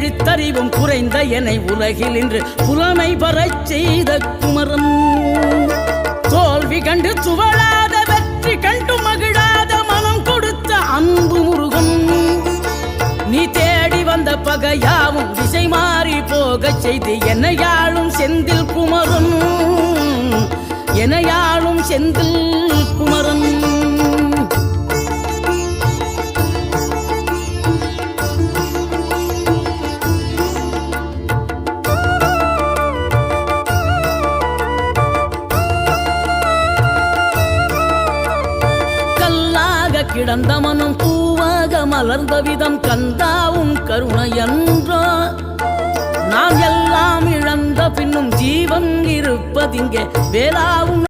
எழுத்தறிவும் குறைந்த என்னை உலகில் இன்று புலமை பெறச் செய்த குமரன். தோல்வி கண்டு துவளாத வெற்றி கண்டு மகிழாத மனம் கொடுத்த அன்பு முருகன். நீ தேடி வந்த பகையாவும் திசை மாறி போகச் செய்து என்னையாளும் செந்தில் குமரன், என்னையாளும் செந்தில் குமரன். கிடந்த மனம் பூவாக மலர்ந்த விதம் கந்தாவும் கருணை என்றோ. நாம் எல்லாம் இழந்த பின்னும் ஜீவன் இருப்பதிங்கே வேளாவும்